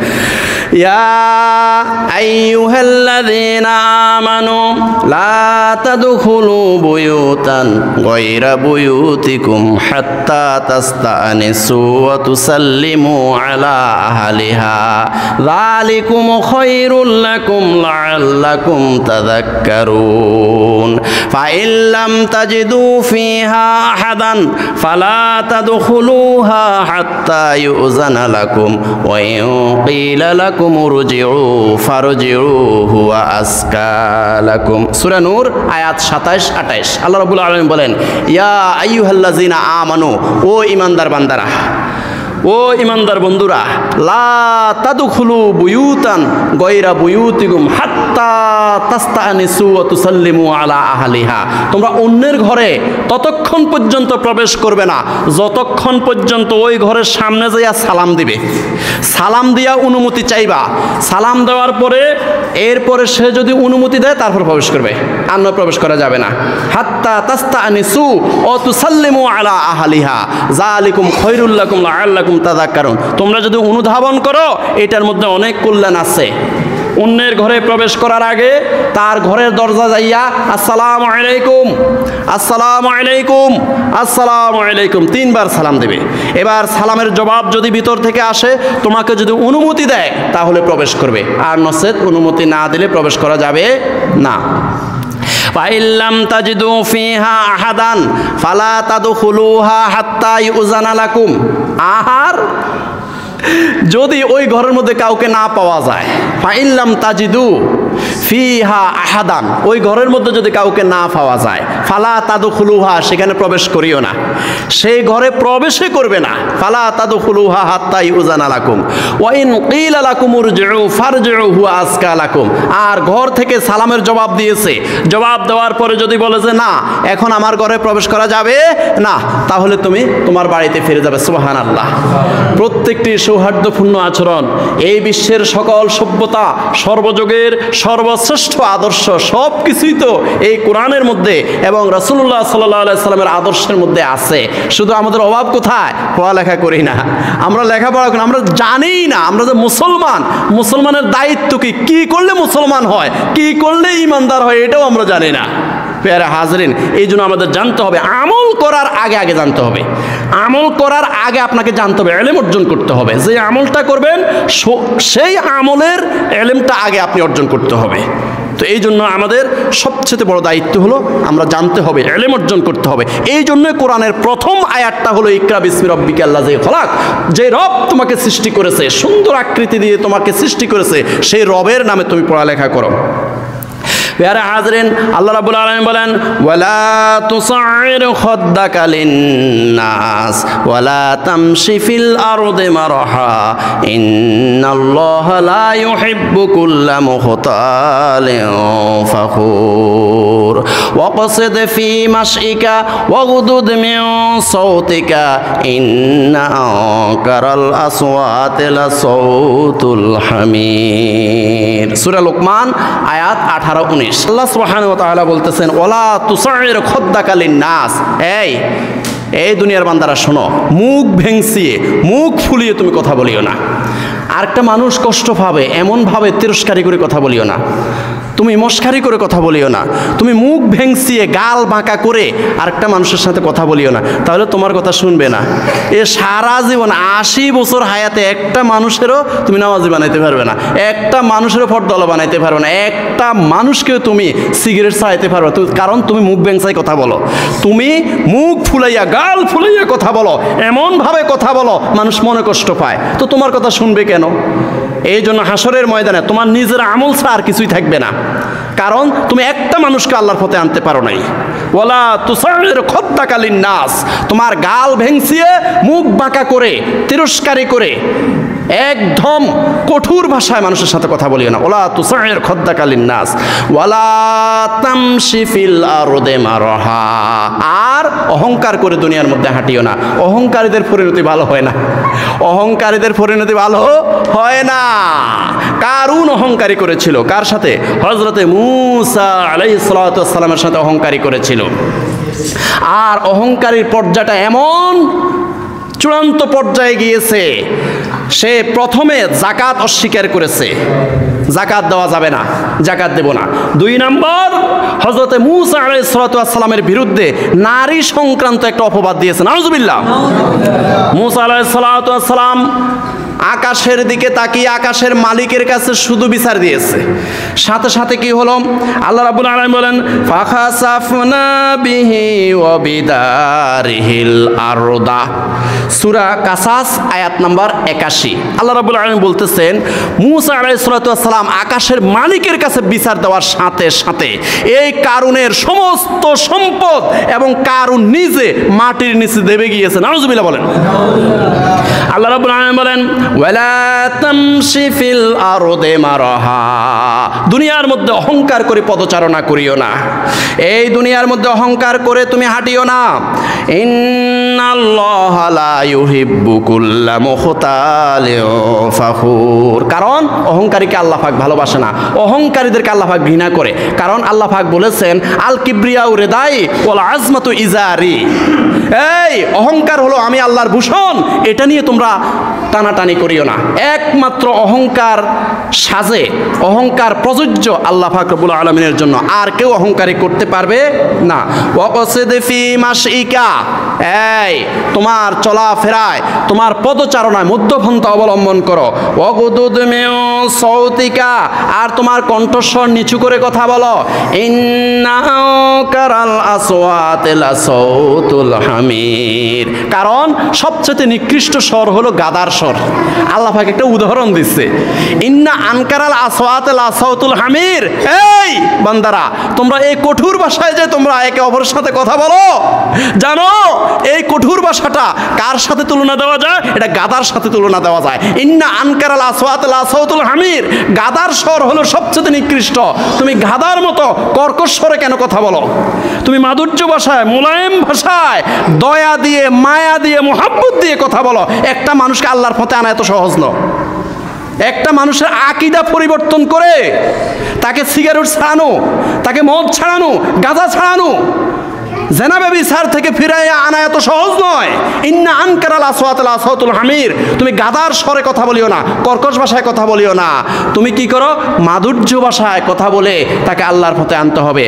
ইয়া আইয়ুহাল্লাযীনা আমানু লা তাদখুলু বুয়ুতান গায়রা বুয়ুতিকুম হাত্তা তাস্তানিসু ওয়া তুসাল্লিমু আলা আহলিহা যালিকুম খায়রুল লাকুম لهم لعلكم تذكرون فإن لم تجدوا فيها أحدا فلا تدخلوها حتى يؤذن لكم وإن قيل لكم ارجعوا فارجعوا هو أزكى لكم সূরা নূর আয়াত 27-28 আল্লাহ রাব্বুল আলামিন বলেন ইয়া আইয়ুহাল্লাযিনা আমানু ও ঈমানদার বান্দারা ও ঈমানদার বন্ধুরা লা তাদখুলু বুয়ুতান গায়রা বুয়ুতিকুম হাত্তা তাস্তানিসু ওয়া তুসাল্লিমু আলা আহলিহা তোমরা অন্যের ঘরে ততক্ষণ পর্যন্ত প্রবেশ করবে না যতক্ষণ পর্যন্ত ওই ঘরের সামনে যাইয়া সালাম দিবে সালাম দিয়া অনুমতি চাইবা সালাম দেওয়ার পরে এরপরে সে যদি অনুমতি দেয় তারপর প্রবেশ করবে আর নয় প্রবেশ করা যাবে না হাত্তা তাস্তানিসু ওয়া তুসাল্লিমু আলা আহলিহা যালিকুম খায়রুল লাকুম লাআল্লাকুম তাযাক্কারুন তোমরা যদি অনুধাবন করো এটার মধ্যে অনেক কল্যাণ আছে অন্যের ঘরে প্রবেশ করার আগে তার ঘরের দরজা যাইয়া আসসালামু আলাইকুম আসসালামু আলাইকুম আসসালামু আলাইকুম তিনবার সালাম দেবে এবার সালামের জবাব যদি ভিতর থেকে আসে তোমাকে যদি অনুমতি দেয় তাহলে প্রবেশ করবে আর নচেত অনুমতি না দিলে প্রবেশ করা যাবে না ফাইল্লাম তাজিদু ফিহা আহাদান ফালা তাদখুলুহা হাত্তা ইউযানা লাকুম আহার যদি ওই ঘরের মধ্যে কাউকে না পাওয়া যায় ফাইল্লাম তাজিদু ফিহা আহাদান ওই ঘরের মধ্যে যদি কাউকে না পাওয়া যায় ফালা তাদখুলুহা সেখানে প্রবেশ করিও না সেই ঘরে প্রবেশই করবে না ফালা তাদখুলুহা হাত্তা ইউযানা লাকুম ওয়া ইন কিলা লাকুম উরজিউ ফারজিউ হুয়া আজকা লাকুম আর ঘর থেকে সালামের জবাব দিয়েছে জবাব দেওয়ার পরে যদি বলে যে না এখন আমার ঘরে প্রবেশ করা যাবে না তাহলে তুমি তোমার বাড়িতে ফিরে যাবে সুবহানাল্লাহ প্রত্যেকটি সৌহার্দ্যপূর্ণ আচরণ এই বিশ্বের সকল সভ্যতা সর্বযুগের সর্বশ্রেষ্ঠ আদর্শ সব কিছুই তো এই কোরআনের মধ্যে এবং রাসূলুল্লাহ সাল্লাল্লাহু আলাইহি সাল্লামের আদর্শের মধ্যে আছে শুধু আমাদের অভাব কোথায় পড়ালেখা করি না আমরা লেখাপড়া করি আমরা জানি না আমরা যে মুসলমানের দায়িত্ব কি করলে মুসলমান হয় কি করলে ঈমানদার হয় এটাও আমরা জানি না প্যারা হাজরিন এই জন্য আমাদের জানতে হবে আমল করার আগে জানতে হবে আমল করার আগে আপনাকে জানতে হবে ইলম অর্জন করতে হবে যে আমলটা করবেন সেই আমলের ইলমটা আগে আপনি অর্জন করতে হবে তো এই জন্য আমাদের সবচেয়ে বড় দায়িত্ব হলো আমরা জানতে হবে ইলম অর্জন করতে হবে এই জন্যই কোরআনের প্রথম আয়াতটা হলো ইকরা বিসমি রাব্বিকা আল্লাযী খলাক যে রব তোমাকে সৃষ্টি করেছে সুন্দর আকৃতি দিয়ে তোমাকে সৃষ্টি করেছে সেই রবের নামে তুমি পড়ালেখা করো প্যারা হাজরিন আল্লাহ রাব্বুল আলামিন বলেন ওয়ালা তুসাইর খাদ্দাকা লিন্নাস ওয়ালা তামশি ফিল আরদি মারহা ইন্নাল্লাহা লা ইউহিব্বু কুল্লা মুখতালিন ফাখুর ওয়াকসিদ ফি মাশইকা ওয়াগদুদ মিন সাওতিকা ইন্না আনকারাল আসওয়াতি লাসাউতুল হামির সূরা লোকমান আয়াত 18-19 আল্লাহ সুবহানাহু ওয়া তাআলা বলতেছেন ওয়ালা তুসাইর খাদ্দাকা লিন্নাস এই দুনিয়ার বান্দারা শোনো মুখ ভেঙচিয়ে মুখ ফুলিয়ে তুমি কথা বলিও না আরেকটা মানুষ কষ্ট পাবে এমন ভাবে তিরস্কারি করে কথা বলিও না তুমি মস্কারি করে কথা বলিও না তুমি মুখ ভেঙচিয়ে গাল বাঁকা করে আরেকটা মানুষের সাথে কথা বলিও না তাহলে তোমার কথা শুনবে না এ সারা জীবন 80 বছর হায়াতে একটা মানুষেরও তুমি নামাজি বানাইতে পারবে না একটা মানুষেরও ফরদলা বানাইতে পারবে না একটা মানুষকেও তুমি সিগারেট চাইতে পারবে না কারণ তুমি মুখ ভেঙচাই কথা বলো তুমি মুখ ফুলাইয়া গাল ফুলাইয়া কথা বলো এমনভাবে কথা বলো মানুষ মনে কষ্ট পায় তো তোমার কথা শুনবে কেন এই জন্য হাসরের ময়দানে তোমার নিজের আমল ছাড়া আর কিছুই থাকবে না কারণ তুমি একটা মানুষকে আল্লাহর পথে আনতে পারো নাই ওয়ালা তুসাইর খাদ্দাকা লিন্নাস তোমার গাল ভেঙচিয়ে মুখ বাঁকা করে তিরস্কারি করে একদম কঠোর ভাষায় মানুষের সাথে কথা বলিও না ওয়ালা তুসাইর খাদ্দাকা লিন্নাস ওয়ালা তামশি ফিল আরদি মারহা আর অহংকার করে দুনিয়ার মধ্যে হাঁটিও না অহংকারীদের পরিণতি ভালো হয় না অহংকারীদের পরিণতি ভালো হয় না কারুন অহংকারী করেছিল কার সাথে হযরতে মূসা আলাইহিস সালাতু ওয়াস সালামের সাথে অহংকারী করেছিল আর অহংকারীর পর্যায়টা এমন চূড়ান্ত পর্যায়ে গিয়েছে সে প্রথমে যাকাত অস্বীকার করেছে যাকাত দেওয়া যাবে না যাকাত দেব না 2 নম্বর হযরতে মূসা আলাইহিস সালাতু ওয়াস সালামের বিরুদ্ধে নারী সংক্রান্ত একটা অপবাদ দিয়েছে নাউজুবিল্লাহ মূসা আলাইহিস সালাতু ওয়াস সালাম আকাশের দিকে তাকিয়ে আকাশের মালিকের কাছে শুধু বিচার দিয়েছে। সাথে সাথে কি হলো? আল্লাহ রাব্বুল আলামিন বলেন ফাখাসাফনা বিহি ওয়া বিদারিহিল আরদা, সূরা কাসাস আয়াত নাম্বার 81। আল্লাহ রাব্বুল আলামিন বলতেছেন মূসা আলাইহিস সালাতু ওয়াস সালাম আকাশের মালিকের কাছে বিচার দেওয়ার সাথে সাথে এই কারুনের সমস্ত সম্পদ এবং কারুন নিজে মাটির নিচে দেবে গিয়েছে। নাউজুবিল্লাহ বলেন। আল্লাহ রাব্বুল আলামিন বলেন ওয়ালা তামশি ফিল আরদি মারহা, দুনিয়ার মধ্যে অহংকার করে পদচারণা করিও না, এই দুনিয়ার মধ্যে অহংকার করে তুমি হাঁটিও না। ইন্নাল্লাহা লা ইউহিব্বু কুল্লা মুখতালিন ফাখুর, কারণ অহংকারীকে আল্লাহ পাক ভালোবাসে না, অহংকারীদেরকে আল্লাহ পাক ঘৃণা করে। কারণ আল্লাহ পাক বলেছেন আল কিবরিয়াউ রিদাই ওয়াল আজমাতু ইজারি, এই অহংকার হলো আমি আল্লাহর ভূষণ, এটা নিয়ে তোমরা টানাটানি করিও না। একমাত্র অহংকার সাজে, অহংকার প্রযোজ্য আল্লাহ পাক রব্বুল আলামিনের জন্য, আর কেউ অহংকারী করতে পারবে না। ওয়াকসিদ ফি মাশইকা, এই তোমার চলাফেরায় তোমার পদচারণায় মধ্যপন্থা অবলম্বন করো। ওয়াগুদুদ মিন সাউতিকা, আর তোমার কণ্ঠস্বর নিচু করে কথা বলো। ইন্না আনকারাল আসওয়াতি লা সাউতুল হামির, কারণ সবচেয়ে নিকৃষ্ট স্বর হলো গাদার স্বর। আল্লাহ পাক একটা উদাহরণ দিচ্ছে, ইন্না আনকারাল আসওয়াতি লা সাউতুল হামির, এই বান্দারা তোমরা এই কঠোর ভাষায় যে তোমরা একে অপরের সাথে কথা বলো, জানো এই কঠোর ভাষাটা কার সাথে তুলনা দেওয়া যায়? এটা গাদার সাথে তুলনা দেওয়া যায়। ইন্না আনকারাল আসওয়াতি লা সাউতুল হামির, গাদার স্বর হলো সবচেয়ে নিকৃষ্ট। তুমি গাদার মতো কর্কশ স্বরে কেন কথা বলো? তুমি মাধুর্য ভাষায়, মোলায়েম ভাষায়, দয়া দিয়ে, মায়া দিয়ে, মোহাব্বত দিয়ে কথা বলো। একটা মানুষকে আল্লাহর পথে আনা এত সহজ নয়। একটা মানুষের আকীদা পরিবর্তন করে তাকে সিগারেট ছাড়ানো, তাকে মদ ছাড়ানো, গাঁজা ছাড়ানো, জেনা ব্যভিচার থেকে ফিরাইয়া আনা এত সহজ নয়। ইন্না আনকারাল আসওয়াতি লা সাউতুল হামির, তুমি গাদার স্বরে কথা বলিও না, কর্কশ ভাষায় কথা বলিও না। তুমি কি করো? মাধুর্য ভাষায় কথা বলে তাকে আল্লাহর পথে আনতে হবে।